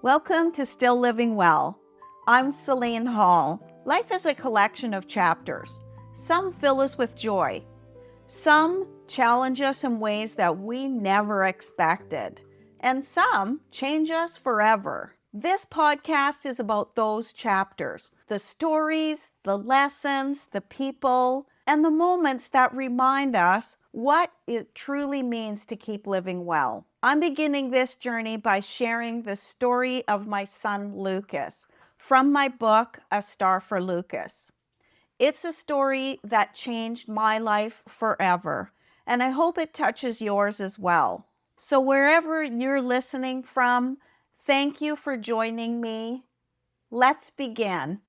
Welcome to Still Living Well. I'm Celine Hall. Life is a collection of chapters. Some fill us with joy. Some challenge us in ways that we never expected. And some change us forever. This podcast is about those chapters, the stories, the lessons, the people, and the moments that remind us what it truly means to keep living well. I'm beginning this journey by sharing the story of my son Lucas from my book, A Star for Lucas. It's a story that changed my life forever, and I hope it touches yours as well. So wherever you're listening from, thank you for joining me. Let's begin.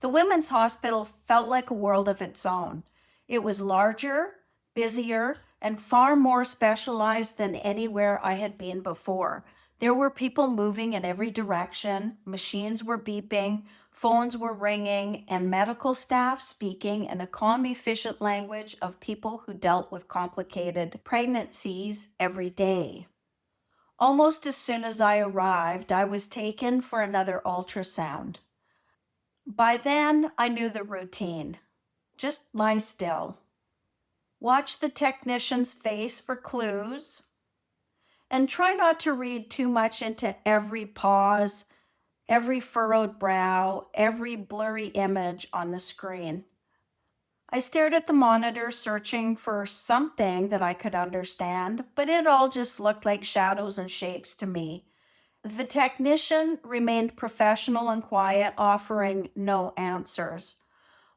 The women's hospital felt like a world of its own. It was larger, busier, and far more specialized than anywhere I had been before. There were people moving in every direction, machines were beeping, phones were ringing, and medical staff speaking in a calm, efficient language of people who dealt with complicated pregnancies every day. Almost as soon as I arrived, I was taken for another ultrasound. By then, I knew the routine. Just lie still. Watch the technician's face for clues. And try not to read too much into every pause, every furrowed brow, every blurry image on the screen. I stared at the monitor, searching for something that I could understand, but it all just looked like shadows and shapes to me. The technician remained professional and quiet, offering no answers.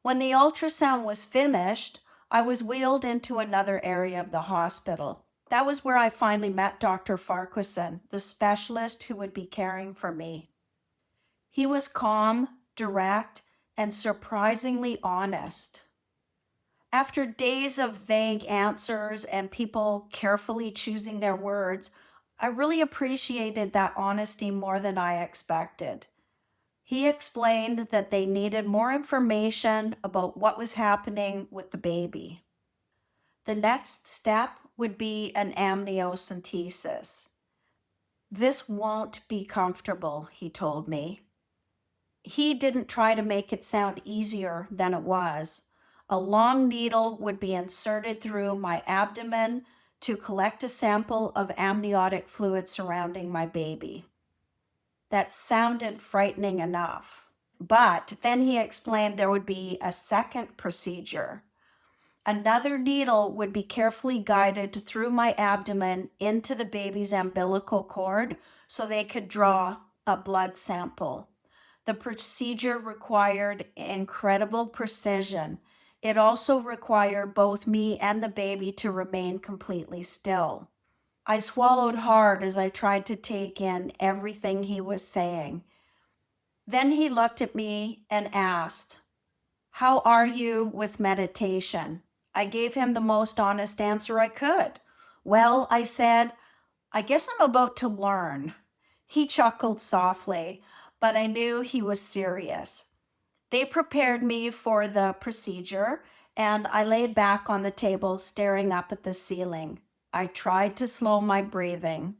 When the ultrasound was finished, I was wheeled into another area of the hospital. That was where I finally met Dr. Farquharson, the specialist who would be caring for me. He was calm, direct, and surprisingly honest. After days of vague answers and people carefully choosing their words, I really appreciated that honesty more than I expected. He explained that they needed more information about what was happening with the baby. The next step would be an amniocentesis. This won't be comfortable, he told me. He didn't try to make it sound easier than it was. A long needle would be inserted through my abdomen to collect a sample of amniotic fluid surrounding my baby. That sounded frightening enough. But then he explained there would be a second procedure. Another needle would be carefully guided through my abdomen into the baby's umbilical cord so they could draw a blood sample. The procedure required incredible precision. It also required both me and the baby to remain completely still. I swallowed hard as I tried to take in everything he was saying. Then he looked at me and asked, "How are you with meditation?" I gave him the most honest answer I could. "Well," I said, "I guess I'm about to learn." He chuckled softly, but I knew he was serious. They prepared me for the procedure, and I laid back on the table staring up at the ceiling. I tried to slow my breathing.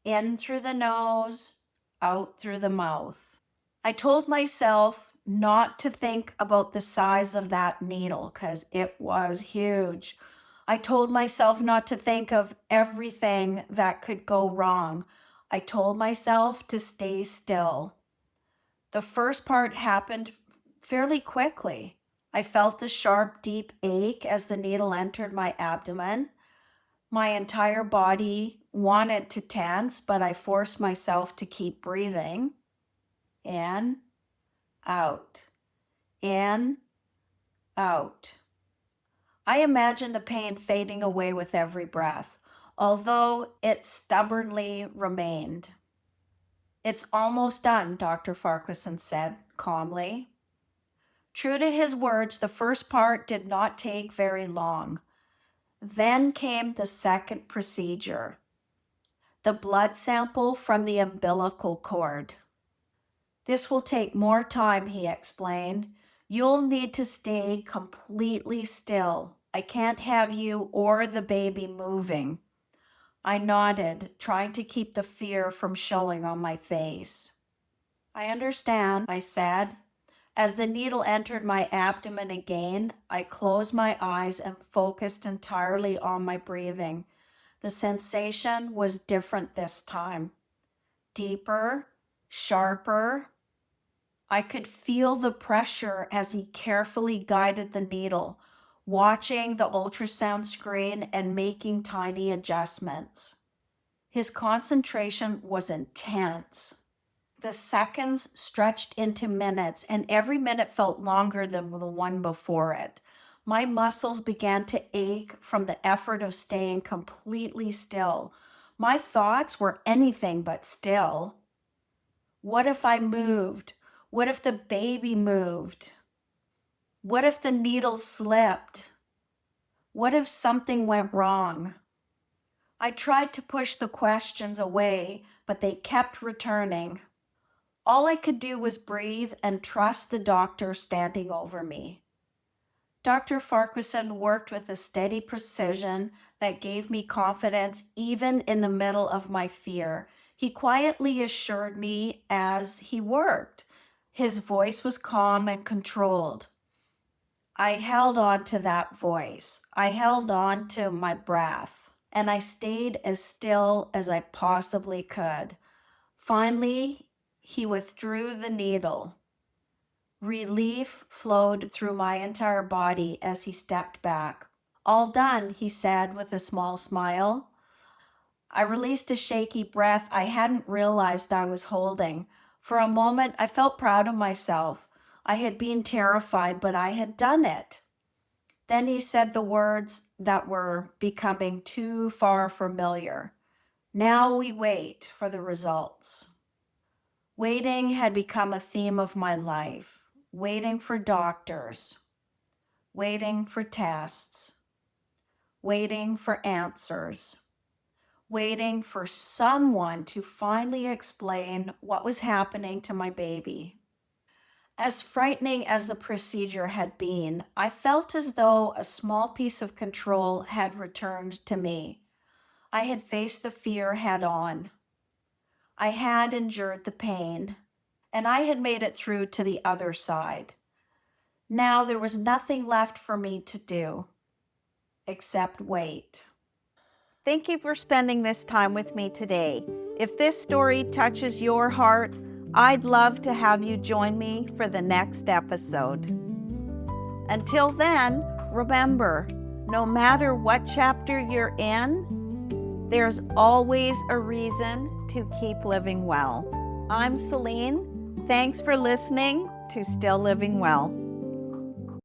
In through the nose, out through the mouth. I told myself not to think about the size of that needle because it was huge. I told myself not to think of everything that could go wrong. I told myself to stay still. The first part happened fairly quickly. I felt the sharp, deep ache as the needle entered my abdomen. My entire body wanted to tense, but I forced myself to keep breathing. In, out, in, out. I imagined the pain fading away with every breath, although it stubbornly remained. "It's almost done," Dr. Farquharson said calmly. True to his words, the first part did not take very long. Then came the second procedure, the blood sample from the umbilical cord. "This will take more time," he explained. "You'll need to stay completely still. I can't have you or the baby moving." I nodded, trying to keep the fear from showing on my face. I understand, I said. As the needle entered my abdomen again, I closed my eyes and focused entirely on my breathing. The sensation was different this time. Deeper, sharper. I could feel the pressure as he carefully guided the needle, watching the ultrasound screen and making tiny adjustments. His concentration was intense. The seconds stretched into minutes, and every minute felt longer than the one before it. My muscles began to ache from the effort of staying completely still. My thoughts were anything but still. What if I moved? What if the baby moved? What if the needle slipped? What if something went wrong? I tried to push the questions away, but they kept returning. All I could do was breathe and trust the doctor standing over me. Dr. Farquharson worked with a steady precision that gave me confidence even in the middle of my fear. He quietly assured me as he worked. His voice was calm and controlled. I held on to that voice. I held on to my breath, and I stayed as still as I possibly could. Finally, he withdrew the needle. Relief flowed through my entire body as he stepped back. All done, he said with a small smile. I released a shaky breath I hadn't realized I was holding. For a moment, I felt proud of myself. I had been terrified, but I had done it. Then he said the words that were becoming too far familiar. Now we wait for the results. Waiting had become a theme of my life. Waiting for doctors. Waiting for tests. Waiting for answers. Waiting for someone to finally explain what was happening to my baby. As frightening as the procedure had been, I felt as though a small piece of control had returned to me. I had faced the fear head on. I had endured the pain, and I had made it through to the other side. Now there was nothing left for me to do except wait. Thank you for spending this time with me today. If this story touches your heart, I'd love to have you join me for the next episode. Until then, remember, no matter what chapter you're in, there's always a reason to keep living well. I'm Celine. Thanks for listening to Still Living Well.